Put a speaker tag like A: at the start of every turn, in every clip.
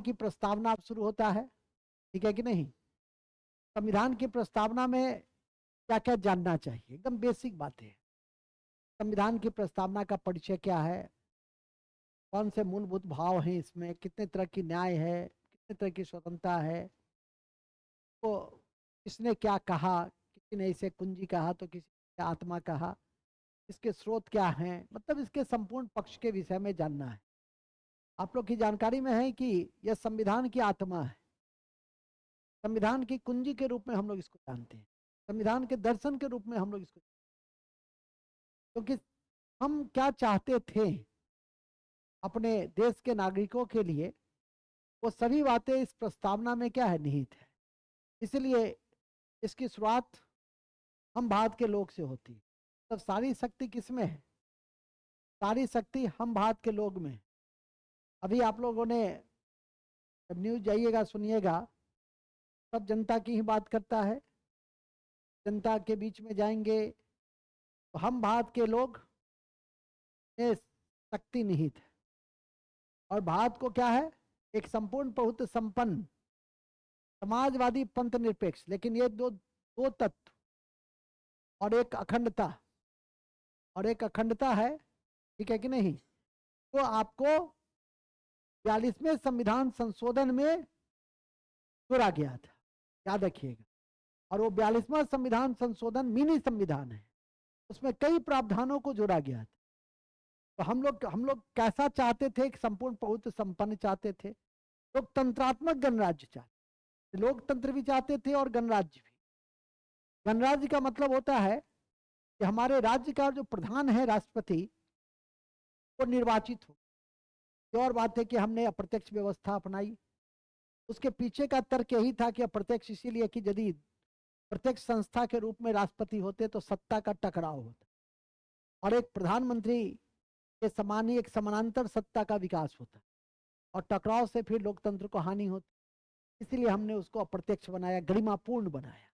A: की प्रस्तावना अब शुरू होता है, ठीक है कि नहीं। संविधान की प्रस्तावना में क्या क्या जानना चाहिए, एकदम बेसिक बातें हैं। संविधान की प्रस्तावना का परिचय क्या है, कौन से मूलभूत भाव हैं इसमें, कितने तरह की न्याय है, कितने तरह की स्वतंत्रता है, तो किसने क्या कहा, किसी ने इसे कुंजी कहा तो किसी ने आत्मा कहा, इसके स्रोत क्या हैं, मतलब इसके संपूर्ण पक्ष के विषय में जानना है। आप लोग की जानकारी में है कि यह संविधान की आत्मा है, संविधान की कुंजी के रूप में हम लोग इसको जानते हैं, संविधान के दर्शन के रूप में हम लोग इसको, क्योंकि हम क्या चाहते थे अपने देश के नागरिकों के लिए, वो सभी बातें इस प्रस्तावना में क्या है, निहित है। इसलिए इसकी शुरुआत हम भारत के लोग से होती है। तब सारी शक्ति किसमें है, सारी शक्ति हम भारत के लोग में। अभी आप लोगों ने जब न्यूज जाइएगा सुनिएगा, सब जनता की ही बात करता है, जनता के बीच में जाएंगे तो हम भारत के लोग में शक्ति निहित है। और भारत को क्या है, एक संपूर्ण बहुत संपन्न समाजवादी पंथ निरपेक्ष, लेकिन ये दो दो तत्व और एक अखंडता, और एक अखंडता है, ठीक है कि नहीं। तो आपको 42वें संविधान संशोधन में जोड़ा गया था, याद रखिएगा। और वो 42वां संविधान संशोधन मिनी संविधान है, उसमें कई प्रावधानों को जोड़ा गया था। तो हम लोग कैसा चाहते थे, एक संपूर्ण बहुत संपन्न चाहते थे, लोकतंत्रात्मक गणराज्य चाहते, लोकतंत्र भी चाहते थे और गणराज्य भी। गणराज्य का मतलब होता है कि हमारे राज्य का जो प्रधान है, राष्ट्रपति, वो निर्वाचित हो। और बात है कि हमने अप्रत्यक्ष व्यवस्था अपनाई, उसके पीछे का तर्क यही था कि अप्रत्यक्ष इसीलिए कि यदि प्रत्यक्ष संस्था के रूप में राष्ट्रपति होते तो सत्ता का टकराव होता, और एक प्रधानमंत्री के समान ही एक समानांतर सत्ता का विकास होता, और टकराव से फिर लोकतंत्र को हानि होती। इसलिए हमने उसको अप्रत्यक्ष बनाया, गरिमापूर्ण बनाया।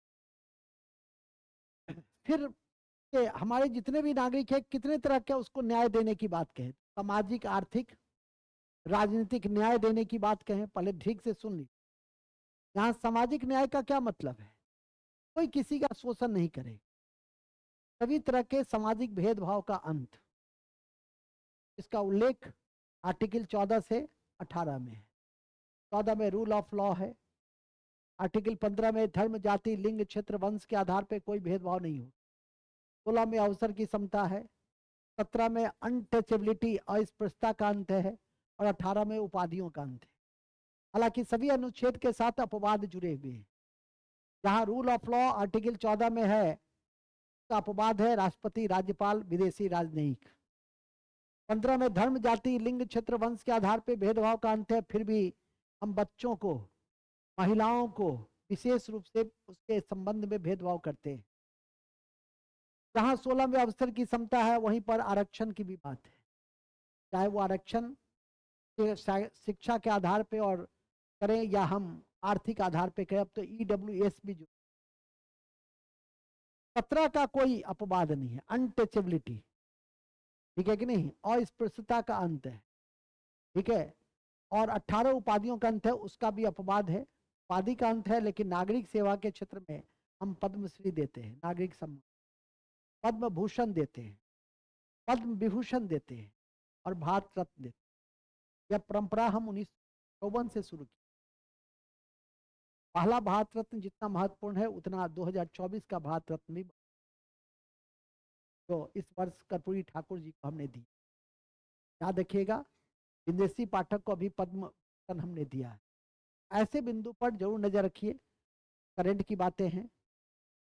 A: फिर हमारे जितने भी नागरिक हैं, कितने तरह के उसको न्याय देने की बात कहें, सामाजिक, आर्थिक, राजनीतिक न्याय देने की बात कहें, पहले ठीक से सुन ली। यहाँ सामाजिक न्याय का क्या मतलब है, कोई किसी का शोषण नहीं करे, सभी तरह के सामाजिक भेदभाव का अंत, इसका उल्लेख आर्टिकल 14 से 18 में है। 14 में रूल ऑफ लॉ है, आर्टिकल 15 में धर्म, जाति, लिंग, क्षेत्र, वंश के आधार पर कोई भेदभाव नहीं हो। 16 में अवसर की समता है, 17 में अनटचेबिलिटी, अस्पृश्यता का अंत है, और 18 में उपाधियों का अंत है। हालांकि सभी अनुच्छेद के साथ अपवाद जुड़े हुए हैं। जहां रूल ऑफ लॉ आर्टिकल 14 में है, तो अपवाद है राष्ट्रपति, राज्यपाल, विदेशी राजनयिक। 15 में धर्म, जाति, लिंग, क्षेत्र, वंश के आधार पर भेदभाव का अंत है, फिर भी हम बच्चों को, महिलाओं को विशेष रूप से उसके संबंध में भेदभाव करते हैं। जहां 16 में अवसर की समता है, वहीं पर आरक्षण की भी बात है, चाहे वो आरक्षण शिक्षा के आधार पे और करें या हम आर्थिक आधार पे करें। अब तो EWS भी जो 17 का कोई अपवाद नहीं है, अनटचेबिलिटी, ठीक है कि नहीं, अस्पृश्यता का अंत है, ठीक है। और 18 उपाधियों का अंत है, उसका भी अपवाद है, उपाधि का अंत है, लेकिन नागरिक सेवा के क्षेत्र में हम पद्मश्री देते हैं, नागरिक सम्मान, पद्म भूषण देते हैं, पद्म विभूषण देते हैं, और भारत रत्न देते हैं। यह परंपरा हम 1954 से शुरू की। पहला भारत रत्न जितना महत्वपूर्ण है, उतना 2024 का भारत रत्न भी, तो इस वर्ष कर्पूरी ठाकुर जी को हमने दी, याद रखिएगा। विदेशी पाठक को अभी पद्म भूषण हमने दिया है। ऐसे बिंदु पर जरूर नजर रखिए, करंट की बातें हैं।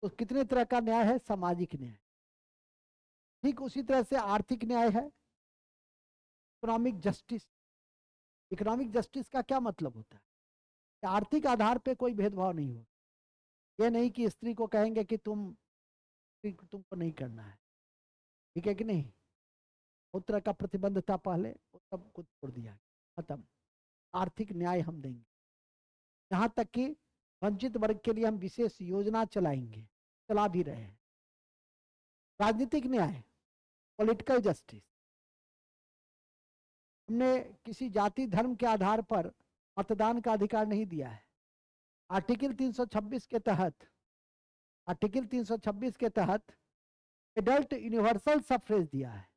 A: तो कितने तरह का न्याय है, सामाजिक न्याय, ठीक उसी तरह से आर्थिक न्याय है, इकोनॉमिक जस्टिस। इकोनॉमिक जस्टिस का क्या मतलब होता है, आर्थिक आधार पे कोई भेदभाव नहीं हो। ये नहीं कि स्त्री को कहेंगे कि तुमको नहीं करना है, ठीक है कि नहीं, उस तरह का प्रतिबंध था पहले, वो सब कुछ छोड़ दिया, खत्म। आर्थिक न्याय हम देंगे, यहाँ तक कि वंचित वर्ग के लिए हम विशेष योजना चलाएंगे, चला भी रहे हैं। राजनीतिक न्याय, पॉलिटिकल जस्टिस, हमने किसी जाति धर्म के आधार पर मतदान का अधिकार नहीं दिया है। आर्टिकल 326 के तहत, आर्टिकल 326 के तहत एडल्ट यूनिवर्सल सफ्रेज दिया है,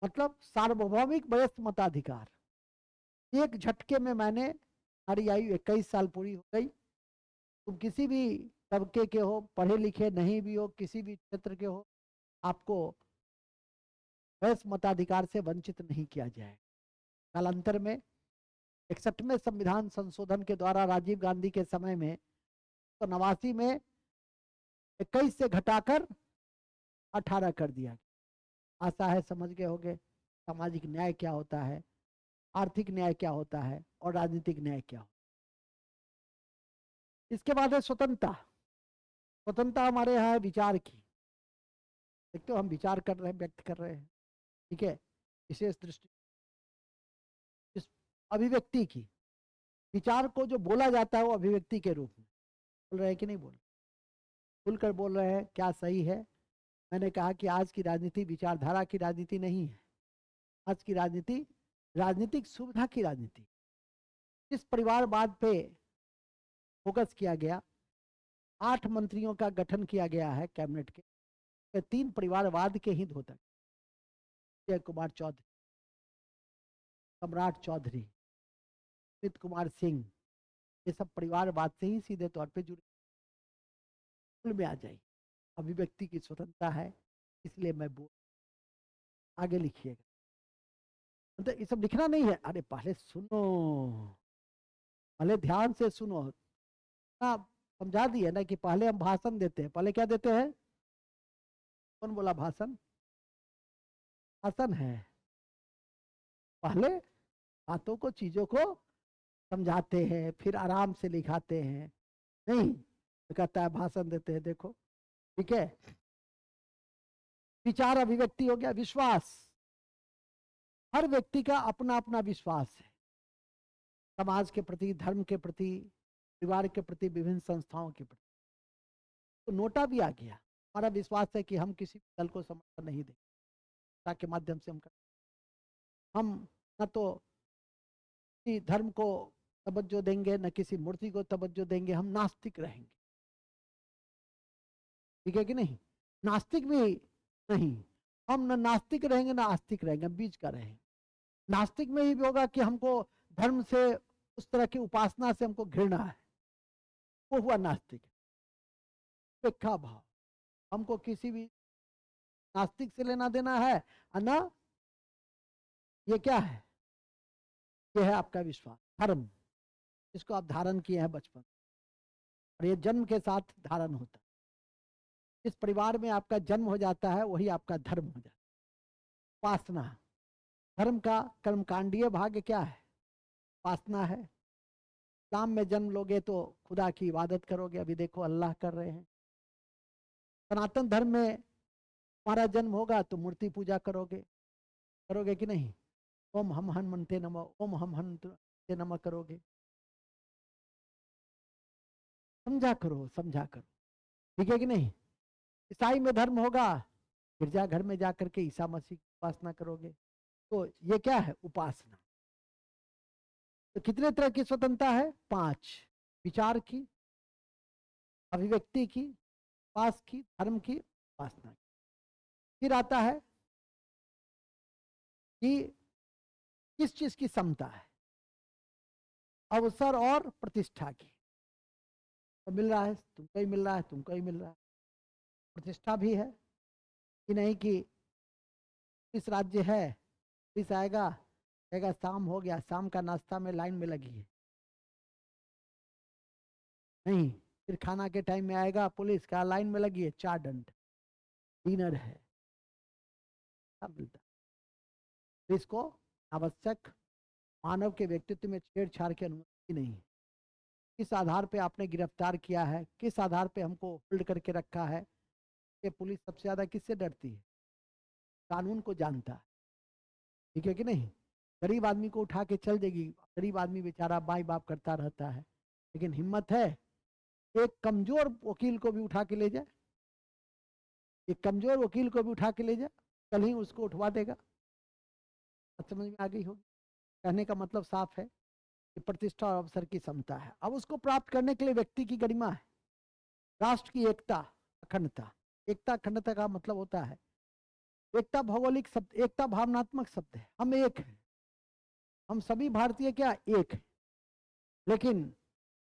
A: मतलब सार्वभौमिक वयस्क मताधिकार। एक झटके में मैंने, हमारी आयु 21 साल पूरी हो गई। तुम किसी भी तबके के हो, पढ़े लिखे नहीं भी हो, किसी भी क्षेत्र के हो, आपको वयस्क मताधिकार से वंचित नहीं किया जाए। कालांतर में 61वें संविधान संशोधन के द्वारा राजीव गांधी के समय में तो 89 में 21 से घटाकर 18 कर दिया। आशा है समझ गए होंगे सामाजिक न्याय क्या होता है, आर्थिक न्याय क्या होता है और राजनीतिक न्याय क्या होता है। इसके बाद है स्वतंत्रता। स्वतंत्रता हमारे यहाँ है विचार की। देखते हो हम विचार कर रहे हैं, व्यक्त कर रहे हैं, ठीक है, विशेष दृष्टि इस अभिव्यक्ति की। विचार को जो बोला जाता है वो अभिव्यक्ति के रूप में बोल रहे हैं कि नहीं बोल, खुलकर बोल रहे हैं, क्या सही है। मैंने कहा कि आज की राजनीति विचारधारा की राजनीति नहीं है। आज की राजनीति राजनीतिक सुविधा की राजनीति। इस परिवारवाद पे फोकस किया गया। 8 मंत्रियों का गठन किया गया है कैबिनेट के। 3 परिवारवाद के ही धोतक, विजय कुमार चौधरी, सम्राट चौधरी, अमित कुमार सिंह, ये सब परिवारवाद से ही सीधे तौर पे जुड़े। में आ जाए अभिव्यक्ति की स्वतंत्रता है, इसलिए मैं बोल, आगे लिखिएगा। मतलब ये सब लिखना नहीं है, अरे पहले सुनो, पहले ध्यान से सुनो ना। समझा दिए ना कि पहले हम भाषण देते हैं। पहले क्या देते हैं? कौन बोला भाषण? भाषण है। पहले बातों को, चीजों को समझाते हैं, फिर आराम से लिखाते हैं। नहीं तो कहता है भाषण देते हैं। देखो ठीक है, विचार अभिव्यक्ति हो गया। विश्वास, हर व्यक्ति का अपना अपना विश्वास है, समाज के प्रति, धर्म के प्रति, परिवार के प्रति, विभिन्न संस्थाओं के प्रति। तो नोटा भी आ गया। हमारा विश्वास है कि हम किसी दल को समर्थन नहीं देंगे, के माध्यम से हम न तो किसी धर्म को तवज्जो देंगे, न किसी मूर्ति को तवज्जो देंगे। हम नास्तिक रहेंगे, ठीक है कि नहीं? नास्तिक भी नहीं, हम न नास्तिक रहेंगे न आस्तिक रहेंगे, बीच का रहेंगे। नास्तिक में ही भी होगा कि हमको धर्म से, उस तरह की उपासना से हमको घृणा है, वो हुआ नास्तिक। उपेक्षा भाव, हमको किसी भी नास्तिक से लेना देना है ना। ये क्या है? ये है आपका विश्वास, धर्म, जिसको आप धारण किए हैं बचपन, और ये जन्म के साथ धारण होता है। जिस परिवार में आपका जन्म हो जाता है वही आपका धर्म हो जाता है। उपासना, धर्म का कर्मकांडीय भाग क्या है? उपासना है। इस्लाम में जन्म लोगे तो खुदा की इबादत करोगे, अभी देखो अल्लाह कर रहे हैं। सनातन धर्म में हमारा जन्म होगा तो मूर्ति पूजा करोगे, करोगे कि नहीं? ओम हम हनुमंते नमः, ओम हम हनुमंते नमः करोगे। समझा करो, समझा करो, ठीक है कि नहीं? ईसाई में धर्म होगा, गिरजा घर में जाकर के ईसा मसीह की उपासना करोगे। तो ये क्या है? उपासना। तो कितने तरह की स्वतंत्रता है? 5। विचार की, अभिव्यक्ति की, उपास की, धर्म की, उपासना की। फिर आता है कि किस चीज की समता है? अवसर और प्रतिष्ठा की। तो मिल रहा है तुमको ही मिल रहा है, तुमको ही मिल रहा है। प्रतिष्ठा भी है कि नहीं कि इस राज्य है, इस आएगा, कहेगा शाम हो गया, शाम का नाश्ता में लाइन में लगी है। नहीं, फिर खाना के टाइम में आएगा, पुलिस का लाइन में लगी है, 4 दंड, डिनर है। सब मिलता है। इसको आवश्यक मानव के व्यक्तित्व में छेड़छाड़ की अनुमति नहीं है। किस आधार पे आपने गिरफ्तार किया है, किस आधार पे हमको होल्ड करके रखा है? ये पुलिस सबसे ज्यादा किससे डरती है? कानून को जानता है, ठीक है कि नहीं? गरीब आदमी को उठा के चल देगी, गरीब आदमी बेचारा बाई बाप करता रहता है, लेकिन हिम्मत है एक कमजोर वकील को भी उठा के ले जाए, एक कमजोर वकील को भी उठा के ले जाए, कल ही उसको उठवा देगा। समझ में आ गई होगी? कहने का मतलब साफ है। प्रतिष्ठा और अवसर की समता है। अब उसको प्राप्त करने के लिए व्यक्ति की गरिमा है, राष्ट्र की एकता अखंडता। एकता अखंडता का मतलब होता है, एकता भौगोलिक शब्द, एकता भावनात्मक शब्द है। हम एक हैं, हम सभी भारतीय क्या एक है। लेकिन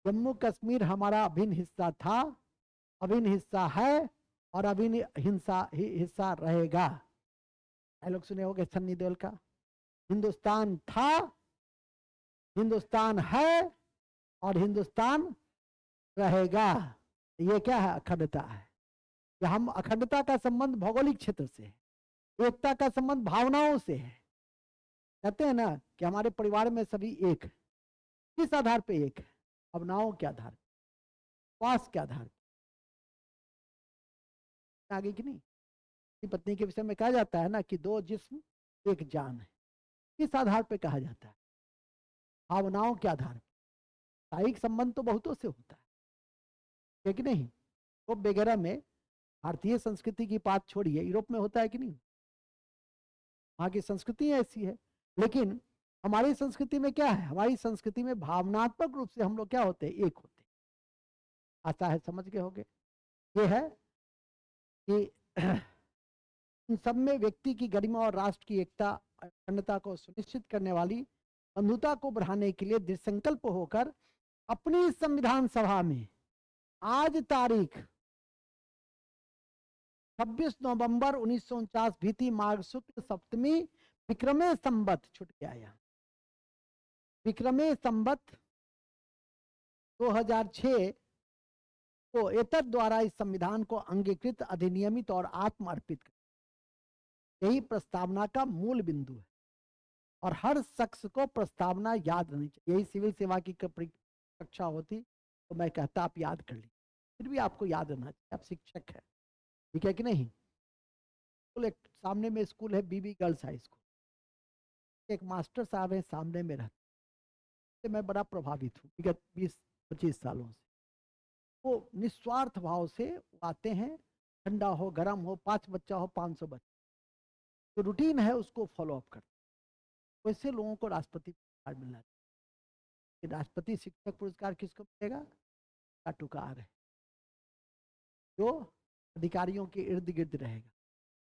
A: जम्मू कश्मीर हमारा अभिन्न हिस्सा था, अभिन्न हिस्सा है और अभिन्न हिस्सा रहेगा। डायलॉग सुने होंगे सन्नी देओल का, हिंदुस्तान था, हिंदुस्तान है और हिंदुस्तान रहेगा। ये क्या है? अखंडता है। कि हम अखंडता का संबंध भौगोलिक क्षेत्र से है, एकता का संबंध भावनाओं से है। कहते हैं ना कि हमारे परिवार में सभी एक है। किस आधार पे एक है? भावनाओं के आधार, विश्वास के आधार। आगे की नहीं, पत्नी के विषय में कहा जाता है ना कि दो जिस्म एक जान है। किस आधार पे कहा जाता है? भावनाओं के आधार पर। शारीरिक संबंध तो बहुतों से होता है कि नहीं? तो वगैरह में भारतीय संस्कृति की बात छोड़िए, यूरोप में होता है कि नहीं? वहां की संस्कृति ऐसी है। लेकिन हमारी संस्कृति में क्या है? हमारी संस्कृति में भावनात्मक रूप से हम लोग क्या होते हैं? एक होते हैं। आशा है समझ गए होंगे। ये है कि इन सब में व्यक्ति की गरिमा और राष्ट्र की एकता अखंडता को सुनिश्चित करने वाली बंधुता को बढ़ाने के लिए दृढ़ संकल्प होकर अपनी संविधान सभा में आज तारीख 26 नवंबर 1949 बीती माघ शुक्ल सप्तमी विक्रमे संवत, छूट गया यहाँ, विक्रमे संवत 2006 को एतद द्वारा इस संविधान को अंगीकृत, अधिनियमित और आत्म अर्पित कर, यही प्रस्तावना का मूल बिंदु है। और हर शख्स को प्रस्तावना याद रहनी चाहिए। यही सिविल सेवा की कक्षा होती तो मैं कहता आप याद कर ली, फिर भी आपको याद रहना चाहिए, आप शिक्षक है, ठीक है कि नहीं? एक सामने में स्कूल है, बीबी गर्ल्स हाई स्कूल, एक मास्टर साहब है सामने में रहते, मैं बड़ा प्रभावित हूँ विगत 20-25 सालों से। वो निस्वार्थ भाव से आते हैं, ठंडा हो गर्म हो, 5 बच्चा हो 500 बच्चा, जो रूटीन है उसको फॉलो अप करते। वैसे लोगों को राष्ट्रपति पुरस्कार मिलना चाहिए। राष्ट्रपति शिक्षक पुरस्कार किसको मिलेगा? चाटुकार है, जो अधिकारियों के इर्द गिर्द रहेगा।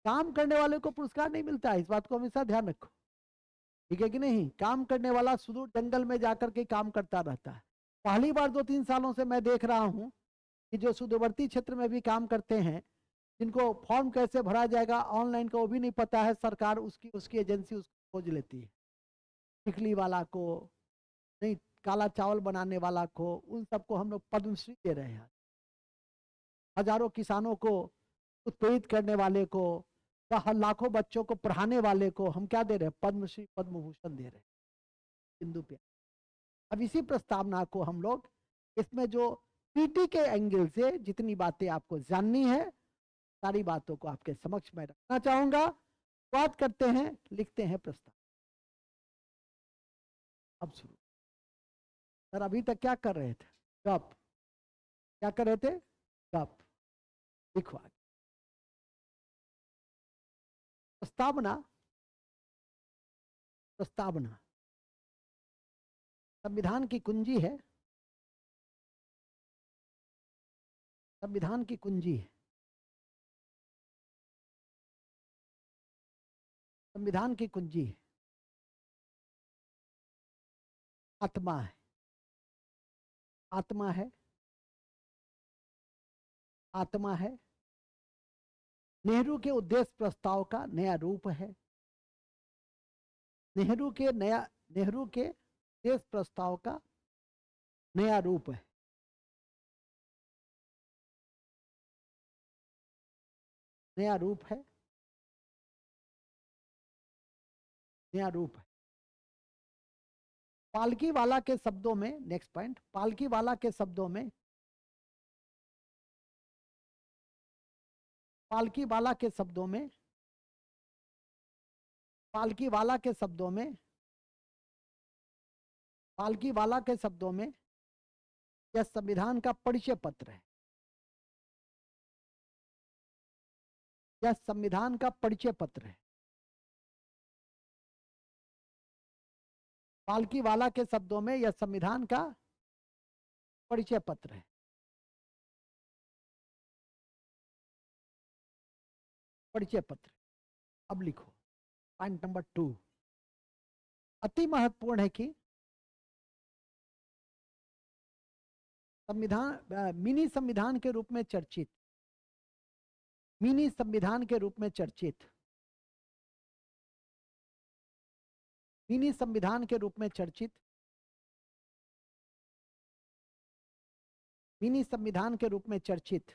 A: काम करने वाले को पुरस्कार नहीं मिलता है, इस बात को हमेशा ध्यान रखो, ठीक है कि नहीं? काम करने वाला सुदूर जंगल में जाकर के काम करता रहता है। पहली बार 2-3 सालों से मैं देख रहा हूं कि जो सुदूरवर्ती क्षेत्र में भी काम करते हैं, जिनको फॉर्म कैसे भरा जाएगा ऑनलाइन का वो भी नहीं पता है, सरकार उसकी उसकी एजेंसी उसको खोज लेती है। टिकली वाला को नहीं, काला चावल बनाने वाला को, उन सबको हम लोग पद्मश्री दे रहे हैं। हजारों किसानों को उत्प्रेरित करने वाले को, लाखों बच्चों को पढ़ाने वाले को हम क्या दे रहे हैं? पद्मश्री पद्म भूषण दे रहे हैं। बिंदु पे अब इसी प्रस्तावना को हम लोग, इसमें जो पीटी के एंगल से जितनी बातें आपको जाननी है, सारी बातों को आपके समक्ष में रखना चाहूंगा। बात करते हैं, लिखते हैं प्रस्ताव। अब शुरू। सर अभी तक क्या कर रहे थे? गप। क्या कर रहे थे? गप। लिखो आगे। प्रस्तावना, प्रस्तावना संविधान की कुंजी है, संविधान की कुंजी है, संविधान की कुंजी है, आत्मा है, आत्मा है, आत्मा है। नेहरू के उद्देश्य प्रस्ताव का नया रूप है। नेहरू के उद्देश्य प्रस्ताव का नया रूप है। नया रूप है, नया रूप है। पालकी वाला के शब्दों में, नेक्स्ट पॉइंट, पालकी वाला के शब्दों में, पालकी वाला के शब्दों में, पालकी वाला के शब्दों में, पालकी वाला के शब्दों में यह संविधान का परिचय पत्र है। यह संविधान का परिचय पत्र है। पालकीवाला के शब्दों में यह संविधान का परिचय पत्र है। परिचय पत्र। अब लिखो पॉइंट नंबर 2, अति महत्वपूर्ण है कि संविधान मिनी संविधान के रूप में चर्चित, मिनी संविधान के रूप में चर्चित, मिनी संविधान के रूप में चर्चित, मिनी संविधान के रूप में चर्चित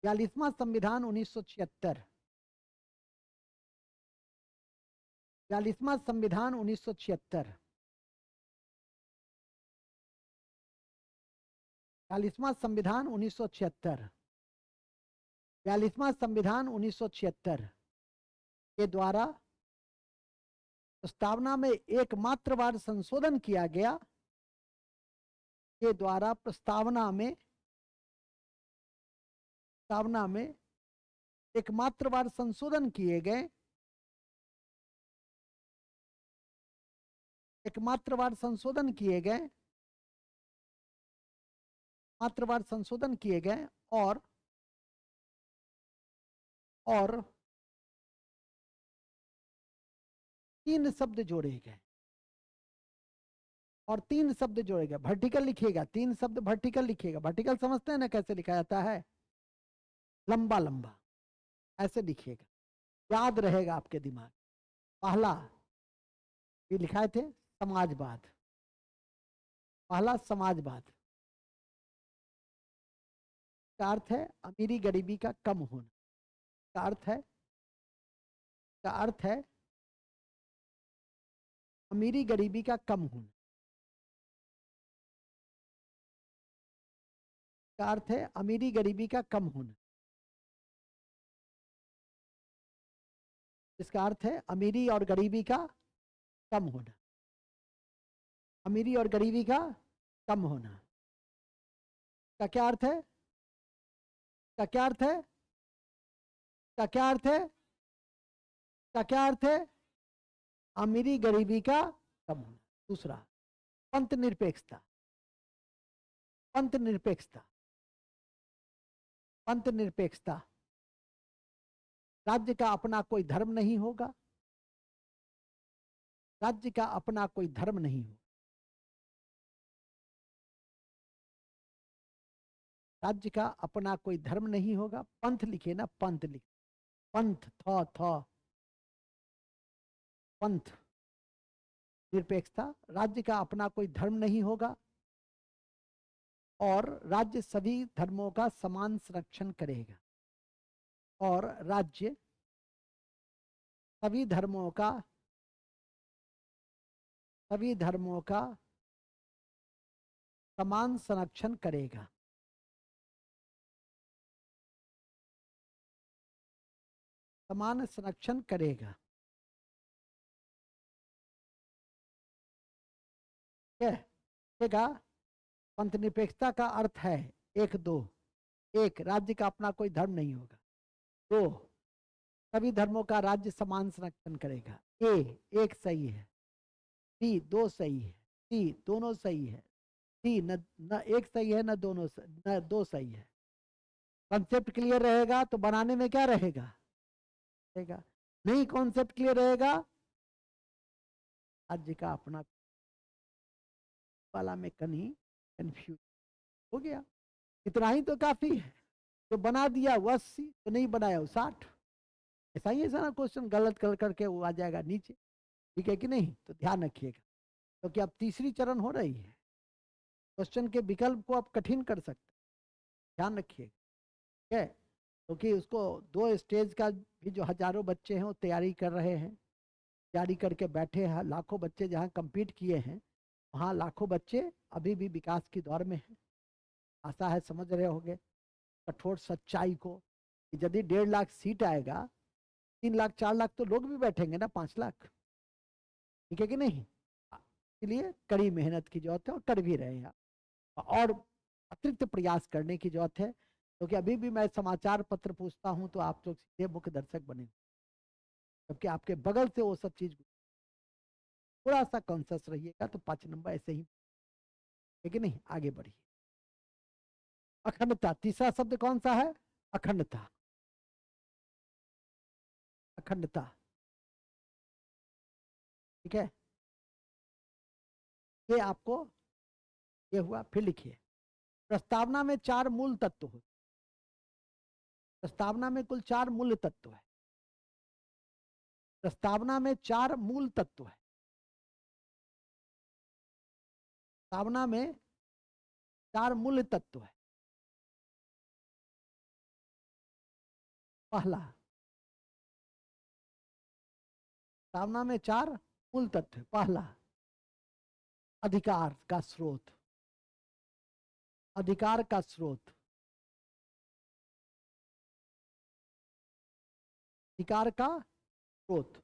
A: 42वां संविधान 1976, 42वां संविधान 1976, 42वां संविधान 1976, 42वां संविधान 1976 के द्वारा प्रस्तावना में एकमात्र बार संशोधन किया गया, के द्वारा प्रस्तावना में एकमात्र बार संशोधन किए गए, एकमात्र बार संशोधन किए गए, मात्र बार संशोधन किए गए और 3 शब्द जोड़े गए, और 3 शब्द जोड़े गए। वर्टिकल लिखिएगा, 3 शब्द वर्टिकल लिखिएगा। वर्टिकल समझते हैं ना कैसे लिखा जाता है? लंबा लंबा ऐसे लिखिएगा, याद रहेगा आपके दिमाग। पहला ये लिखाए थे समाजवाद, पहला समाजवाद का अर्थ है अमीरी गरीबी का कम होना, का अर्थ है अमीरी गरीबी का कम होना, का अर्थ है अमीरी गरीबी का कम होना। इसका अर्थ है अमीरी और गरीबी का कम होना, अमीरी और गरीबी का कम होना। का क्या अर्थ है? का क्या अर्थ है? का क्या अर्थ है? का क्या अर्थ है? अमीरी गरीबी का कम होना। दूसरा पंथ निरपेक्षता, पंथ निरपेक्षता, पंथ निरपेक्षता। राज्य का अपना कोई धर्म नहीं होगा, राज्य का अपना कोई धर्म नहीं होगा, राज्य का अपना कोई धर्म नहीं होगा। पंथ लिखे ना, पंथ लिखे, पंथ थ पंथ निरपेक्षता। राज्य का अपना कोई धर्म नहीं होगा और राज्य सभी धर्मों का समान संरक्षण करेगा, और राज्य सभी धर्मों का समान संरक्षण करेगा। समान संरक्षण करेगा। ठीक है। पंथ निरपेक्षता का अर्थ है 1 2, 1 राज्य का अपना कोई धर्म नहीं होगा, 2 सभी धर्मों का राज्य समान संरक्षण करेगा। ए 1 सही है, बी 2 सही है, सी दोनों सही है, डी न 1 सही है न दोनों न 2 सही है। कॉन्सेप्ट क्लियर रहेगा तो बनाने में क्या रहेगा? नहीं कॉन्सेप्ट क्लियर रहेगा, राज्य का अपना वाला में कहीं कंफ्यूज हो गया। इतना ही तो काफी है। जो बना दिया वो 80, तो नहीं बनाया वो 60। ऐसा ही ऐसा ना क्वेश्चन गलत कर करके वो आ जाएगा नीचे। ठीक है कि नहीं? तो ध्यान रखिएगा, क्योंकि अब तीसरी चरण हो रही है, क्वेश्चन के विकल्प को आप कठिन कर सकते, ध्यान रखिएगा। ठीक है, क्योंकि उसको 2 स्टेज का भी जो हजारों बच्चे हैं वो तैयारी कर रहे हैं, तैयारी करके बैठे हैं। लाखों बच्चे जहाँ कम्पीट किए हैं वहाँ लाखों बच्चे अभी भी विकास की दौर में हैं। आशा है समझ रहे होंगे कठोर सच्चाई को, कि यदि 1.5 लाख सीट आएगा, 3 लाख 4 लाख तो लोग भी बैठेंगे ना, 5 लाख। ठीक है कि नहीं? इसलिए कड़ी मेहनत की जरूरत है और कर भी रहे हैं, और अतिरिक्त प्रयास करने की जरूरत है, क्योंकि अभी भी मैं समाचार पत्र पूछता हूं तो आप लोग सीधे मुख्य दर्शक बने, जबकि आपके बगल से वो सब चीज, थोड़ा सा कॉन्शियस रहिएगा तो 5 नंबर ऐसे ही है कि नहीं। आगे बढ़िए। अखंडता, तीसरा शब्द कौन सा है? अखंडता। अखंडता, ठीक है। ये आपको ये हुआ। फिर लिखिए, प्रस्तावना में 4 मूल तत्व होते। प्रस्तावना में कुल 4 मूल तत्व है। प्रस्तावना में 4 मूल तत्व है। प्रस्तावना में 4 मूल तत्व है। पहला, प्रस्तावना में 4 मूल तत्व है। पहला, अधिकार का स्रोत। अधिकार का स्रोत। अधिकार का स्रोत।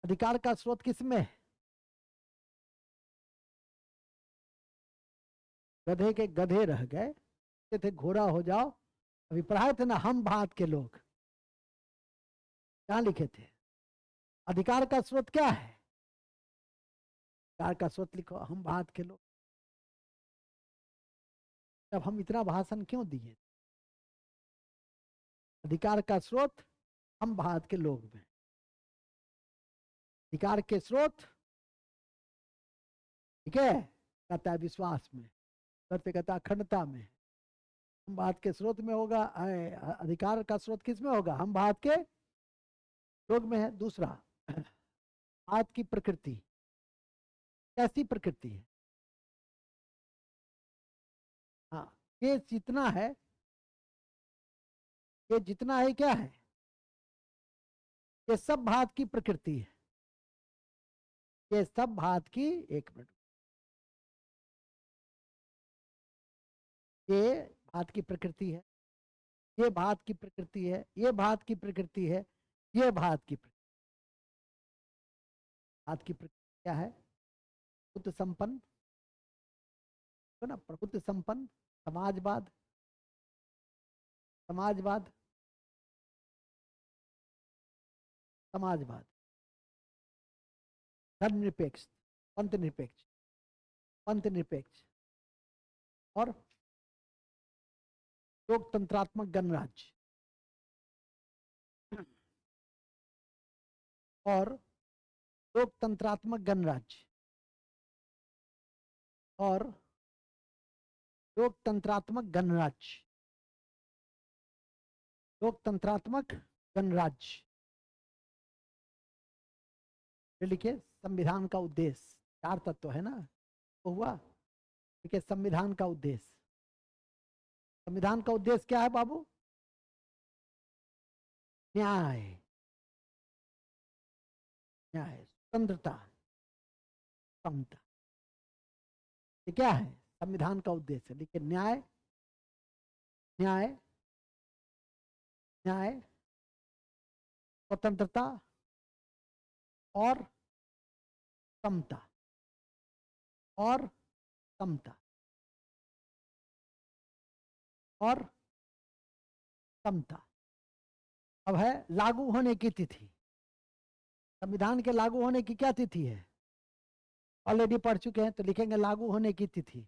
A: अधिकार का स्रोत किसमें है? गधे के गधे रह गए थे, घोड़ा हो जाओ। अभी पढ़ाए थे ना हम भांत के लोग, क्या लिखे थे? अधिकार का स्रोत क्या है? अधिकार का स्रोत लिखो, हम भांत के लोग। तब हम इतना भाषण क्यों दिए? अधिकार का स्रोत हम भांत के लोग में। अधिकार के स्रोत, ठीक है, कहता है विश्वास में, करते कहता अखंडता में। हम भारत के स्रोत में होगा, अधिकार का स्रोत किस में होगा? हम भारत के लोग में है। दूसरा, भारत की प्रकृति, कैसी प्रकृति है? हाँ, ये जितना है, ये जितना है क्या है? ये सब भारत की प्रकृति है। ये सब भारत की, एक मिनट, ये भारत की प्रकृति है, ये भारत की प्रकृति है, ये भारत की प्रकृति है, ये भारत की प्रकृति। भारत की प्रकृति क्या है? प्रभुत्व संपन्न, तो ना, प्रभुत्व संपन्न, समाजवाद, समाजवाद, समाजवाद, धर्मनिरपेक्ष, पंथ निरपेक्ष, पंथ निरपेक्ष, और लोकतंत्रात्मक गणराज्य, और लोकतंत्रात्मक गणराज्य, और लोकतंत्रात्मक गणराज्य, लोकतंत्रात्मक गणराज्य। लिखिए, संविधान का उद्देश्य, 4 तत्व है ना, तो हुआ। देखिए, संविधान का उद्देश्य, संविधान का उद्देश्य क्या है बाबू? न्याय, न्याय, स्वतंत्रता, समता। ये क्या है? संविधान का उद्देश्य। देखिए, न्याय, न्याय, न्याय, स्वतंत्रता और समता, और समता, और समता। अब है लागू होने की तिथि। संविधान के लागू होने की क्या तिथि है? ऑलरेडी पढ़ चुके हैं, तो लिखेंगे लागू होने की तिथि।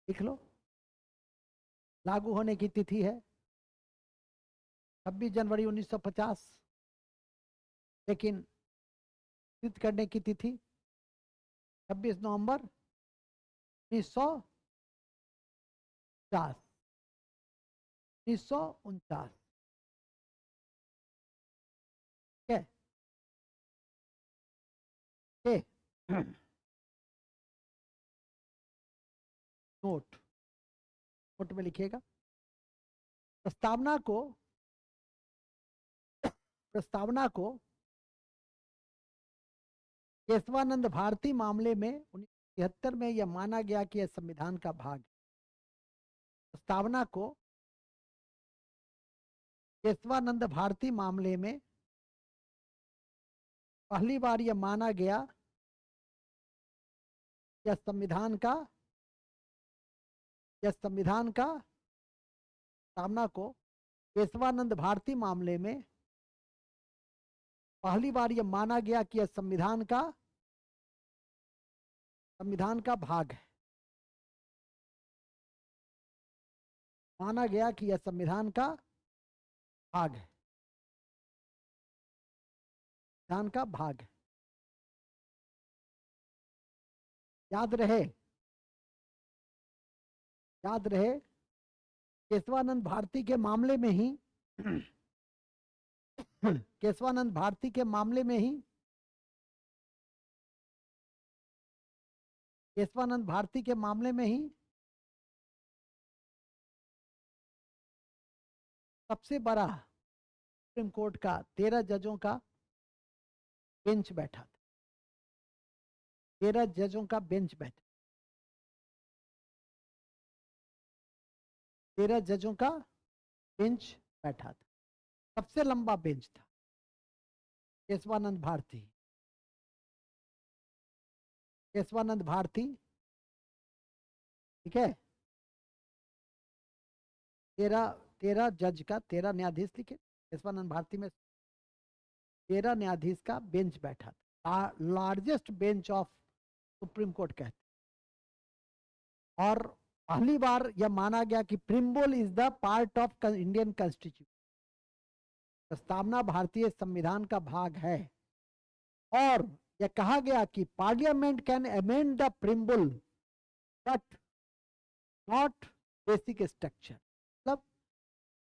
A: लिख लो, लागू होने की तिथि है 26 जनवरी 1950, लेकिन सिद्ध करने की तिथि 26 नवंबर 1949, 1949। ठीक है। नोट, नोट में लिखिएगा, प्रस्तावना को, प्रस्तावना को केशवानंद भारती मामले में 1973 में यह माना गया कि यह संविधान का भाग है। प्रस्तावना को केशवानंद भारती मामले में पहली बार यह माना गया यह संविधान का, यह संविधान का, प्रस्तावना को केशवानंद भारती मामले में पहली बार यह माना गया कि यह संविधान का भाग है। माना गया कि यह संविधान का भाग है, संविधान का भाग है। याद रहे केशवानंद भारती के मामले में ही केशवानंद भारती के मामले में ही केशवानंद भारती के मामले में ही सबसे बड़ा सुप्रीम कोर्ट का 13 जजों का बेंच बैठा था। 13 जजों का बेंच बैठा, 13 जजों का बेंच बैठा था। सबसे लंबा बेंच था केशवानंद भारती। केशवानंद भारती, ठीक है, 13 जज का, 13 न्यायाधीश लिखे, केशवानंद भारती में 13 न्यायाधीश का बेंच बैठा था। Largest bench of supreme court कहते। और पहली बार यह माना गया कि preamble is the part of Indian constitution, प्रस्तावना भारतीय संविधान का भाग है। और यह कहा गया कि parliament can amend the preamble but not basic structure. मतलब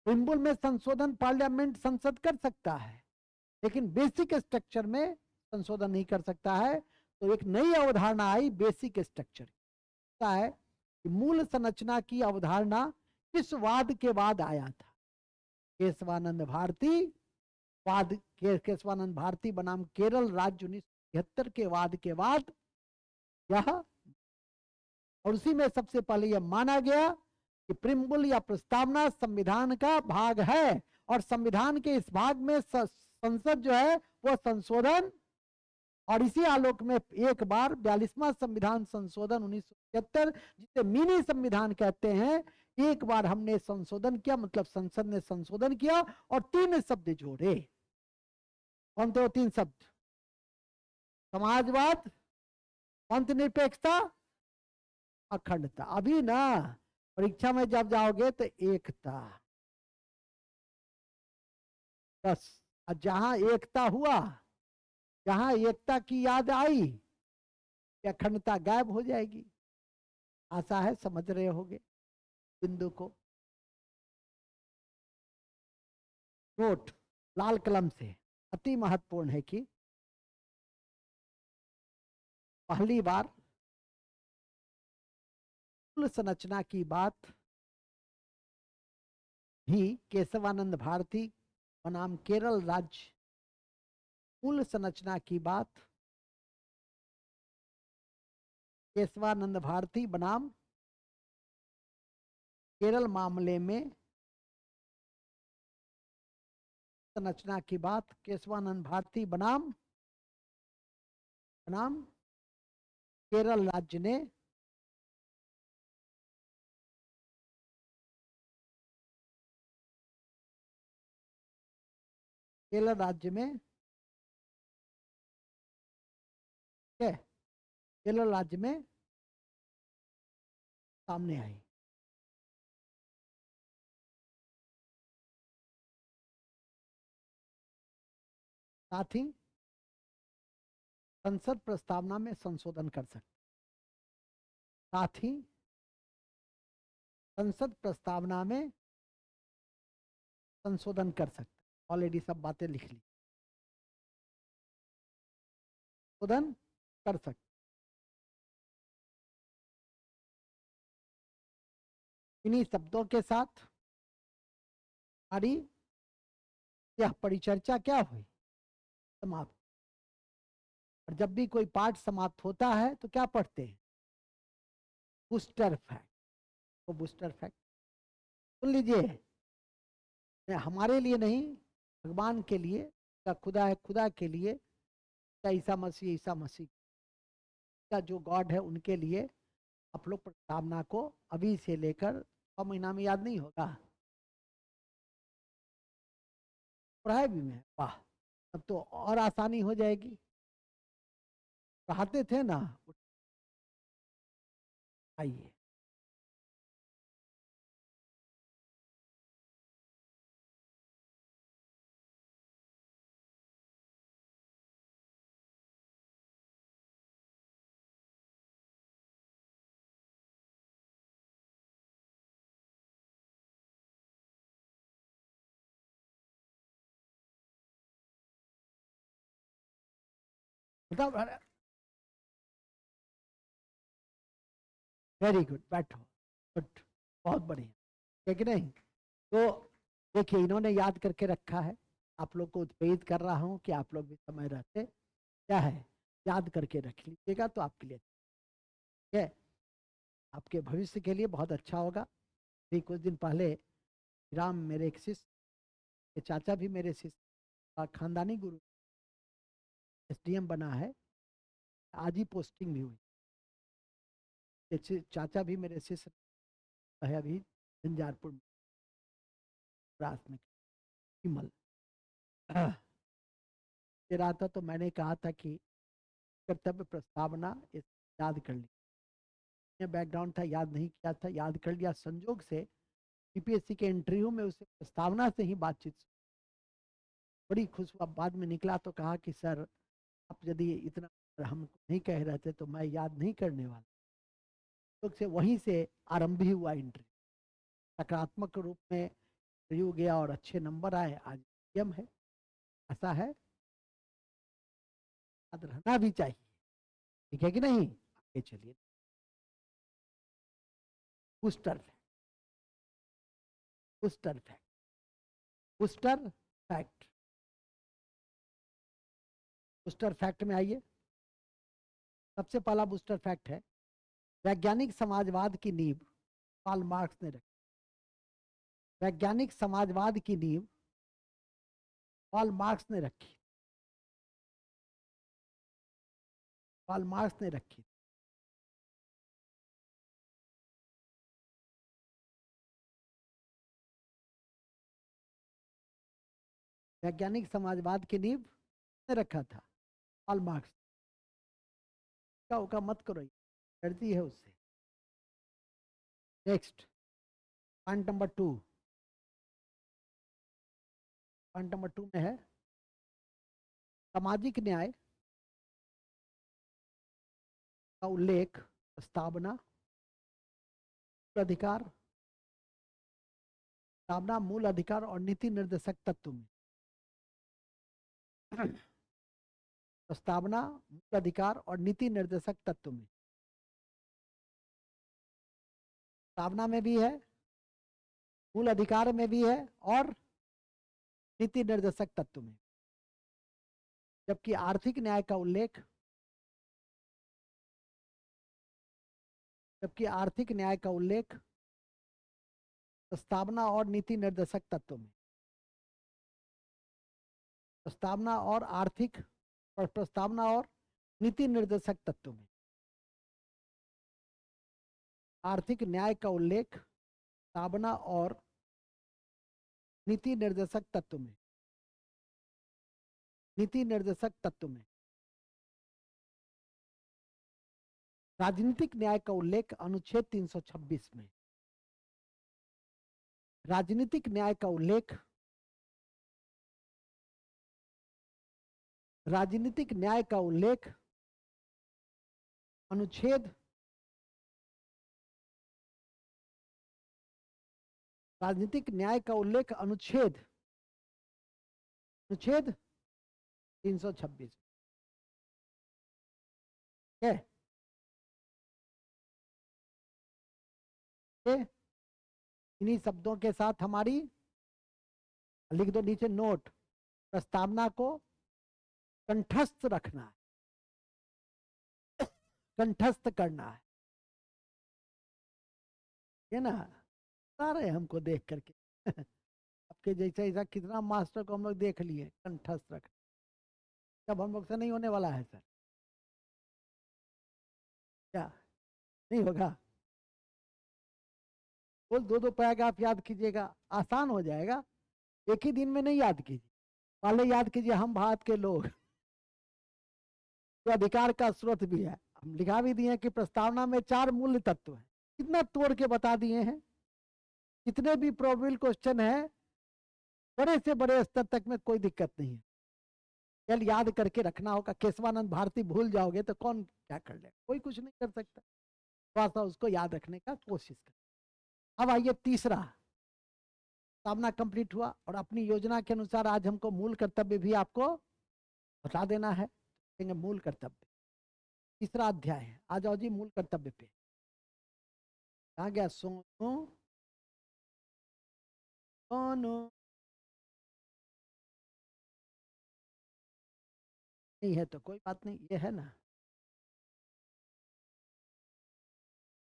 A: प्रिम्बल में संशोधन पार्लियामेंट संसद कर सकता है, लेकिन बेसिक स्ट्रक्चर में संशोधन नहीं कर सकता है। तो एक नई अवधारणा आई बेसिक स्ट्रक्चर। है कि मूल संरचना की अवधारणा किस वाद के बाद आया था? केशवानंद भारती वाद। केशवानंद भारती बनाम केरल राज्य 1973 के वाद के बाद यह, और उसी में सबसे पहले यह माना गया कि प्रिम्बल या प्रस्तावना संविधान का भाग है, और संविधान के इस भाग में संसद जो है वह संशोधन, और इसी आलोक में एक बार 42वां संविधान संशोधन 1975, जिसे मिनी संविधान कहते हैं, एक बार हमने संशोधन किया, मतलब संसद ने संशोधन किया और 3 शब्द जोड़े। कौन थे वो 3 शब्द? समाजवाद, पंथनिरपेक्षता, अखंडता। अभी ना परीक्षा में जब जाओगे तो एकता, बस। जहां एकता हुआ, जहां एकता की याद आई, अखंडता गायब हो जाएगी। आशा है समझ रहे होगे बिंदु को। नोट लाल कलम से, अति महत्वपूर्ण है कि पहली बार मूल संरचना की बात भी केशवानंद भारती बनाम केरल राज्य, मूल संरचना की बात केशवानंद भारती बनाम केरल मामले में, संरचना की बात केशवानंद भारती बनाम केरल राज्य ने केरल राज्य में, केरल राज्य में सामने आई। साथ ही संसद प्रस्तावना में संशोधन कर सकते, साथ ही संसद प्रस्तावना में संशोधन कर सकते। ऑलरेडी सब बातें लिख ली, संशोधन कर सकते। इन्हीं शब्दों के साथ हमारी यह परिचर्चा क्या हुई? समाप्त। और जब भी कोई पाठ समाप्त होता है तो क्या पढ़ते हैं? Booster fact. तो बूस्टर फैक्ट सुन लीजिए, हमारे लिए नहीं, भगवान के लिए, का खुदा है, खुदा के लिए, का ईसा मसीह का जो गॉड है उनके लिए आप लोग प्रस्तावना को अभी से लेकर 6 महीना में याद नहीं होगा? पढ़ाई भी में, वाह। तब तो और आसानी हो जाएगी। पढ़ाते थे ना, आइए। बताओ। वेरी गुड, बैठो। गुड, बहुत बढ़िया, है कि नहीं? तो देखिए, इन्होंने याद करके रखा है। आप लोग को उत्प्रेरित कर रहा हूं कि आप लोग भी समय रहते क्या है, याद करके रख लीजिएगा, तो आपके लिए ठीक है, आपके भविष्य के लिए बहुत अच्छा होगा। अभी कुछ दिन पहले राम, मेरे एक शिष्य, के चाचा भी मेरे शिष्य, खानदानी गुरु, एसडीएम बना है, आज ही पोस्टिंग भी हुई। चाचा भी मेरे शिष्य है, अभी झंझारपुर में विमल दे रहा था, तो मैंने कहा था कि कर्तव्य प्रस्तावना इस याद कर ली। बैकग्राउंड था, याद नहीं किया था, याद कर लिया संजोग से। यूपीएससी के इंटरव्यू में उसे प्रस्तावना से ही बातचीत, बड़ी खुश हुआ। बाद में निकला तो कहा कि सर, आप यदि इतना हमको नहीं कह रहे थे तो मैं याद नहीं करने वाला। तो से वहीं से आरंभ ही हुआ इंटरव्यू, सकारात्मक रूप में इंटरव्यू गया और अच्छे नंबर आए, आज एम है। ऐसा है, याद रहना भी चाहिए, ठीक है कि नहीं? आगे चलिए। Booster booster fact, booster fact, booster fact में आइए। सबसे पहला बूस्टर फैक्ट है, वैज्ञानिक समाजवाद की नींव कार्ल मार्क्स ने रखी। वैज्ञानिक समाजवाद की नींव कार्ल मार्क्स ने रखी, कार्ल मार्क्स ने रखी। वैज्ञानिक समाजवाद की नींव ने रखा था कार्ल मार्क्स। का मत करो, डरती है उससे। Next, point number 2, point number 2 में है, सामाजिक न्याय का उल्लेख प्रस्तावना, अधिकार, प्रस्तावना, मूल अधिकार और नीति निर्देशक तत्व में। प्रस्तावना, मूल अधिकार और नीति निर्देशक तत्व में। प्रस्तावना में भी है, मूल अधिकार में भी है और नीति निर्देशक तत्व में। जबकि आर्थिक न्याय का उल्लेख, जबकि आर्थिक न्याय का उल्लेख प्रस्तावना और नीति निर्देशक तत्व में। प्रस्तावना और आर्थिक, प्रस्तावना और नीति निर्देशक तत्व में। आर्थिक न्याय का उल्लेख प्रस्तावना और नीति निर्देशक तत्व में। नीति निर्देशक तत्व में। राजनीतिक न्याय का उल्लेख अनुच्छेद 326 में। राजनीतिक न्याय का उल्लेख, राजनीतिक न्याय का उल्लेख अनुच्छेद, राजनीतिक न्याय का उल्लेख अनुच्छेद, अनुच्छेद 326 है। इन्हीं शब्दों के साथ हमारी, लिख दो नीचे नोट, प्रस्तावना को कंठस्थ रखना है, कंठस्थ करना है ना? सारे हमको देख करके आपके जैसा ऐसा कितना मास्टर को हम लोग देख लिए कंठस्थ रख, तब हम लोग से नहीं होने वाला है सर, क्या नहीं होगा? वो दो दो पैराग्राफ याद कीजिएगा, आसान हो जाएगा, एक ही दिन में नहीं याद कीजिए, पहले याद कीजिए, हम भारत के लोग जो अधिकार का स्रोत भी है, हम लिखा भी दिए कि प्रस्तावना में 4 मूल तत्व है। कितना तोड़ के बता दिए हैं। जितने भी प्रोबेबल क्वेश्चन है बड़े से बड़े स्तर तक में कोई दिक्कत नहीं है, कल याद करके रखना होगा। केशवानंद भारती भूल जाओगे तो कौन क्या कर ले, कोई कुछ नहीं कर सकता। थोड़ा सा उसको याद रखने का कोशिश कर। अब आइए तीसरा, सामना कंप्लीट हुआ और अपनी योजना के अनुसार आज हमको मूल कर्तव्य भी आपको बता देना है। मूल कर्तव्य तीसरा अध्याय है। आ जाओ जी मूल कर्तव्य पे। कहा गया? सोनू सोनू नहीं है तो कोई बात नहीं, ये है ना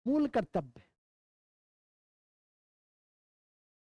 A: मूल कर्तव्य।